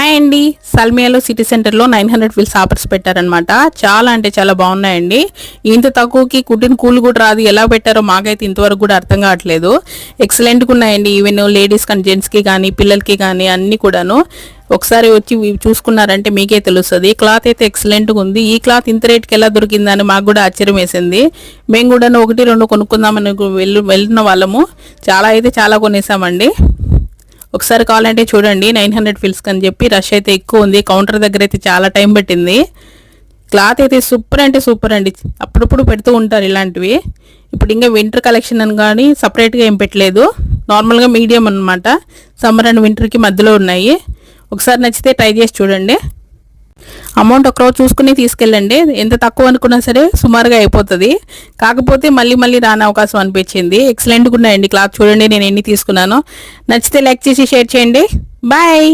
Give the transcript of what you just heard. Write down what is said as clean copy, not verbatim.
Hi అండి, సల్మియాలో city సెంటర్లో 900 feels offers పెట్టారనమాట. చాలా అంటే చాలా బాగున్నాయండి. ఇంత తక్కువకి కుట్టిన కూలు కూడా రాదు. ఎలా పెట్టారో మాకైతే ఇంతవరకు కూడా అర్థం కావట్లేదు. ఎక్సలెంట్గా ఉన్నాయండి. ఈవెన్ లేడీస్ కానీ జెంట్స్కి కానీ పిల్లలకి కానీ అన్నీ కూడాను. ఒకసారి వచ్చి చూసుకున్నారంటే మీకే తెలుస్తుంది. క్లాత్ అయితే ఎక్సలెంట్గా ఉంది. ఈ క్లాత్ ఇంత రేట్కి ఎలా దొరికిందని మాకు కూడా ఆశ్చర్యం వేసింది. మేము కూడా 1-2 కొనుక్కుందామని వెళ్తున్న వాళ్ళము. చాలా కొనేసామండి. ఒకసారి కావాలంటే చూడండి. 900 ఫీల్స్ అని చెప్పి రష్ అయితే ఎక్కువ ఉంది. కౌంటర్ దగ్గర అయితే చాలా టైం పట్టింది. క్లాత్ అయితే సూపర్ అంటే సూపర్ అండి. అప్పుడప్పుడు పెడుతూ ఉంటారు ఇలాంటివి. ఇప్పుడు ఇంకా వింటర్ కలెక్షన్ అని కానీ సపరేట్గా ఏం పెట్టలేదు. నార్మల్గా మీడియం అనమాట. సమ్మర్ అండ్ వింటర్కి మధ్యలో ఉన్నాయి. ఒకసారి నచ్చితే ట్రై చేసి చూడండి. అమౌంట్ ఒకరోజు చూసుకుని తీసుకెళ్ళండి. ఎంత తక్కువ అనుకున్నా సరే సుమారుగా అయిపోతుంది. కాకపోతే మళ్ళీ రాని అవకాశం అనిపించింది. ఎక్సలెంట్గా ఉన్నాయండి. క్లాత్ చూడండి నేను ఎన్ని తీసుకున్నానో. నచ్చితే లైక్ చేసి షేర్ చేయండి. బాయ్.